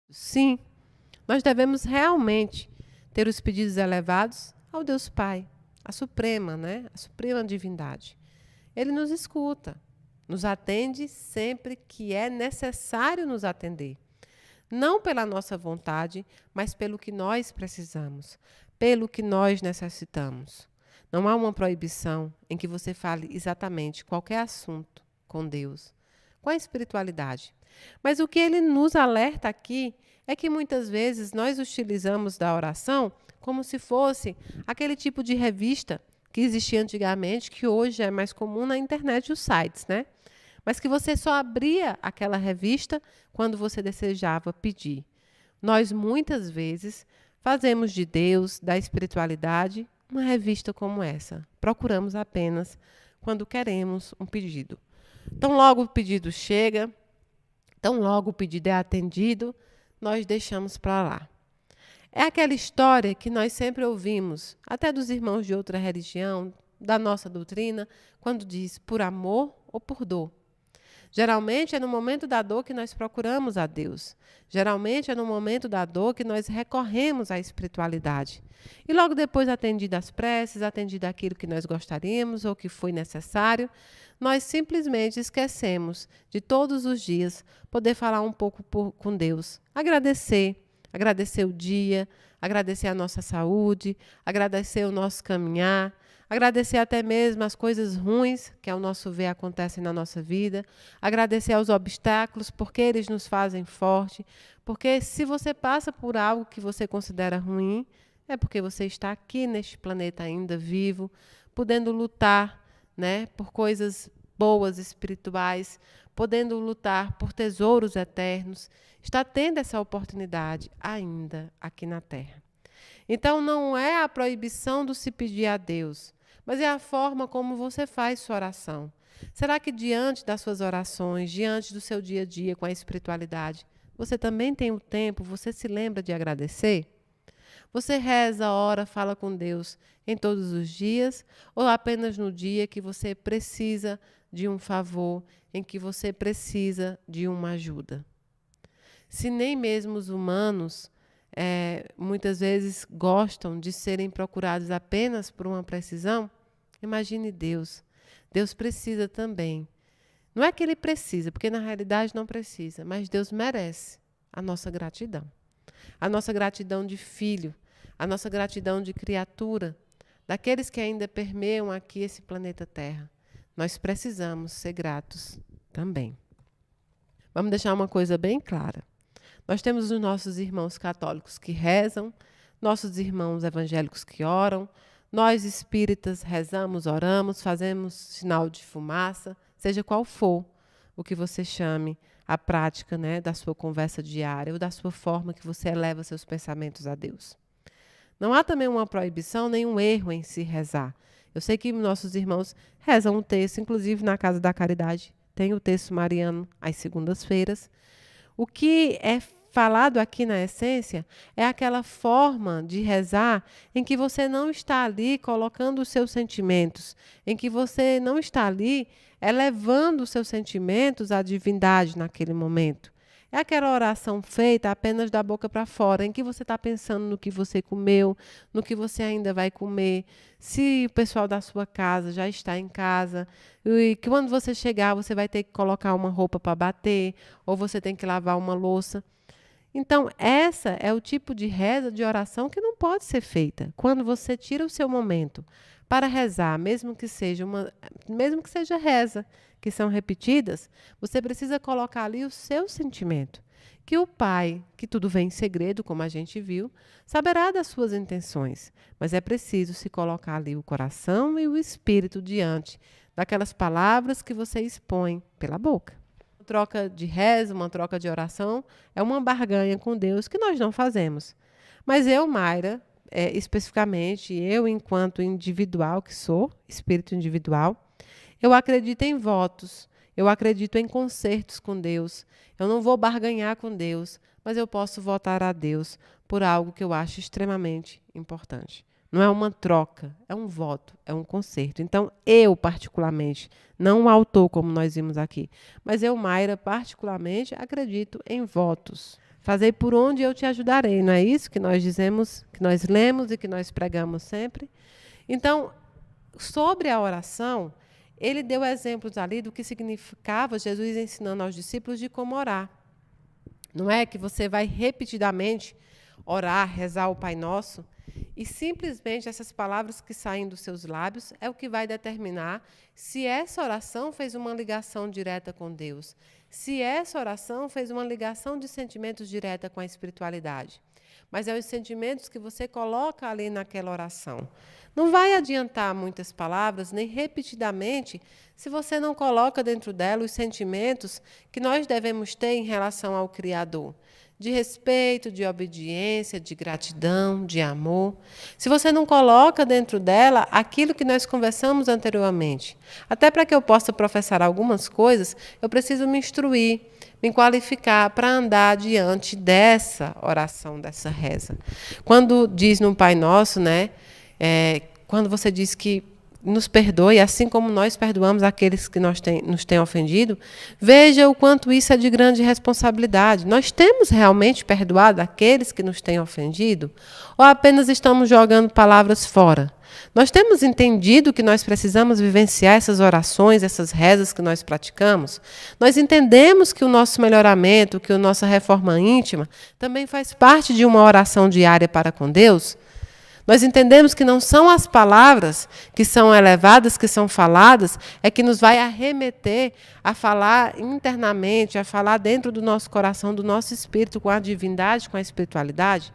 Sim, nós devemos realmente ter os pedidos elevados ao Deus Pai, a Suprema, né? A Suprema Divindade. Ele nos escuta, nos atende sempre que é necessário nos atender. Não pela nossa vontade, mas pelo que nós precisamos, pelo que nós necessitamos. Não há uma proibição em que você fale exatamente qualquer assunto com Deus, com a espiritualidade. Mas o que ele nos alerta aqui é que muitas vezes nós utilizamos da oração como se fosse aquele tipo de revista que existia antigamente, que hoje é mais comum na internet e os sites, né? Mas que você só abria aquela revista quando você desejava pedir. Nós, muitas vezes, fazemos de Deus, da espiritualidade, uma revista como essa. Procuramos apenas quando queremos um pedido. Tão logo o pedido chega, tão logo o pedido é atendido, nós deixamos para lá. É aquela história que nós sempre ouvimos, até dos irmãos de outra religião, da nossa doutrina, quando diz por amor ou por dor. Geralmente é no momento da dor que nós procuramos a Deus. Geralmente é no momento da dor que nós recorremos à espiritualidade. E logo depois, atendido as preces, atendido aquilo que nós gostaríamos ou que foi necessário, nós simplesmente esquecemos de todos os dias poder falar um pouco com Deus. Agradecer o dia, agradecer a nossa saúde, agradecer o nosso caminhar, agradecer até mesmo as coisas ruins que, ao nosso ver, acontecem na nossa vida. Agradecer aos obstáculos, porque eles nos fazem forte. Porque se você passa por algo que você considera ruim, é porque você está aqui neste planeta ainda vivo, podendo lutar, né, por coisas boas, espirituais, podendo lutar por tesouros eternos. Está tendo essa oportunidade ainda aqui na Terra. Então, não é a proibição do se pedir a Deus, mas é a forma como você faz sua oração. Será que diante das suas orações, diante do seu dia a dia com a espiritualidade, você também tem o tempo, você se lembra de agradecer? Você reza, ora, fala com Deus em todos os dias ou apenas no dia que você precisa de um favor, em que você precisa de uma ajuda? Se nem mesmo os humanos muitas vezes gostam de serem procurados apenas por uma precisão, imagine Deus. Deus precisa também. Não é que ele precisa, porque na realidade não precisa, mas Deus merece a nossa gratidão. A nossa gratidão de filho, a nossa gratidão de criatura, daqueles que ainda permeiam aqui esse planeta Terra. Nós precisamos ser gratos também. Vamos deixar uma coisa bem clara. Nós temos os nossos irmãos católicos que rezam, nossos irmãos evangélicos que oram, nós espíritas rezamos, oramos, fazemos sinal de fumaça, seja qual for o que você chame a prática, né, da sua conversa diária ou da sua forma que você eleva seus pensamentos a Deus. Não há também uma proibição, nem um erro em se rezar. Eu sei que nossos irmãos rezam um texto, inclusive na Casa da Caridade, tem o texto mariano às segundas-feiras. O que é falado aqui na essência é aquela forma de rezar em que você não está ali colocando os seus sentimentos, em que você não está ali elevando os seus sentimentos à divindade naquele momento. É aquela oração feita apenas da boca para fora, em que você está pensando no que você comeu, no que você ainda vai comer, se o pessoal da sua casa já está em casa, e que quando você chegar você vai ter que colocar uma roupa para bater, ou você tem que lavar uma louça. Então, essa é o tipo de reza, de oração que não pode ser feita. Quando você tira o seu momento para rezar, mesmo que seja reza, que são repetidas, você precisa colocar ali o seu sentimento. Que o Pai, que tudo vem em segredo, como a gente viu, saberá das suas intenções. Mas é preciso se colocar ali o coração e o espírito diante daquelas palavras que você expõe pela boca. Troca de reza, uma troca de oração, é uma barganha com Deus que nós não fazemos. Mas eu, Mayra, especificamente, eu enquanto individual que sou, espírito individual, eu acredito em votos, eu acredito em concertos com Deus. Eu não vou barganhar com Deus, mas eu posso votar a Deus por algo que eu acho extremamente importante. Não é uma troca, é um voto, é um concerto. Então, eu particularmente, não o autor como nós vimos aqui, mas eu, Mayra, particularmente, acredito em votos. Fazei por onde eu te ajudarei. Não é isso que nós dizemos, que nós lemos e que nós pregamos sempre? Então, sobre a oração, ele deu exemplos ali do que significava Jesus ensinando aos discípulos de como orar. Não é que você vai repetidamente orar, rezar o Pai Nosso, e simplesmente essas palavras que saem dos seus lábios é o que vai determinar se essa oração fez uma ligação direta com Deus, se essa oração fez uma ligação de sentimentos direta com a espiritualidade. Mas é os sentimentos que você coloca ali naquela oração. Não vai adiantar muitas palavras, nem repetidamente, se você não coloca dentro dela os sentimentos que nós devemos ter em relação ao Criador. De respeito, de obediência, de gratidão, de amor. Se você não coloca dentro dela aquilo que nós conversamos anteriormente. Até para que eu possa professar algumas coisas, eu preciso me instruir, me qualificar para andar diante dessa oração, dessa reza. Quando diz no Pai Nosso, né, quando você diz que nos perdoe, assim como nós perdoamos aqueles que nos têm ofendido, veja o quanto isso é de grande responsabilidade. Nós temos realmente perdoado aqueles que nos têm ofendido? Ou apenas estamos jogando palavras fora? Nós temos entendido que nós precisamos vivenciar essas orações, essas rezas que nós praticamos? Nós entendemos que o nosso melhoramento, que a nossa reforma íntima, também faz parte de uma oração diária para com Deus? Nós entendemos que não são as palavras que são elevadas, que são faladas, é que nos vai arremeter a falar internamente, a falar dentro do nosso coração, do nosso espírito, com a divindade, com a espiritualidade.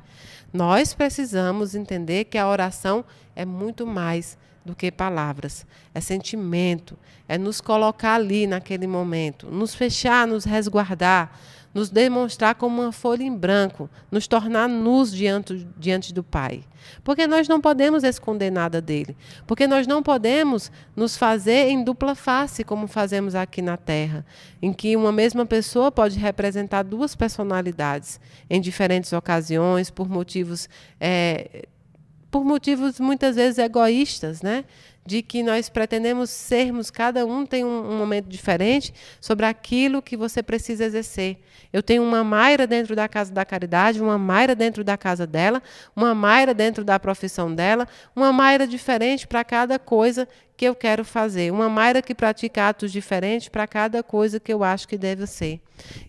Nós precisamos entender que a oração é muito mais do que palavras. É sentimento, é nos colocar ali naquele momento, nos fechar, nos resguardar, nos demonstrar como uma folha em branco, nos tornar nus diante do Pai. Porque nós não podemos esconder nada dele. Porque nós não podemos nos fazer em dupla face, como fazemos aqui na Terra, em que uma mesma pessoa pode representar duas personalidades em diferentes ocasiões, por motivos muitas vezes egoístas, né? De que nós pretendemos sermos, cada um tem um momento diferente sobre aquilo que você precisa exercer. Eu tenho uma Mayra dentro da Casa da Caridade, uma Mayra dentro da casa dela, uma Mayra dentro da profissão dela, uma Mayra diferente para cada coisa que eu quero fazer, uma Mayra que pratica atos diferentes para cada coisa que eu acho que deve ser.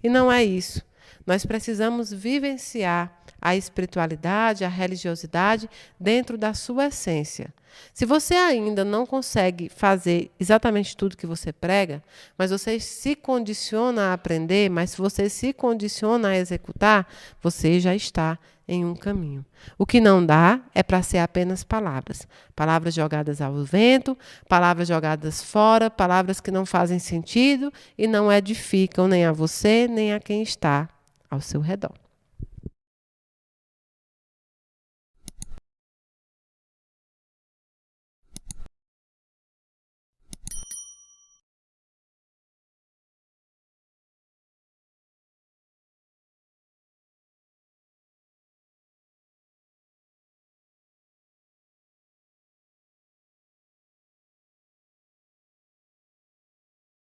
E não é isso. Nós precisamos vivenciar a espiritualidade, a religiosidade dentro da sua essência. Se você ainda não consegue fazer exatamente tudo que você prega, mas você se condiciona a aprender, mas se você se condiciona a executar, você já está em um caminho. O que não dá é para ser apenas palavras. Palavras jogadas ao vento, palavras jogadas fora, palavras que não fazem sentido e não edificam nem a você, nem a quem está ao seu redor.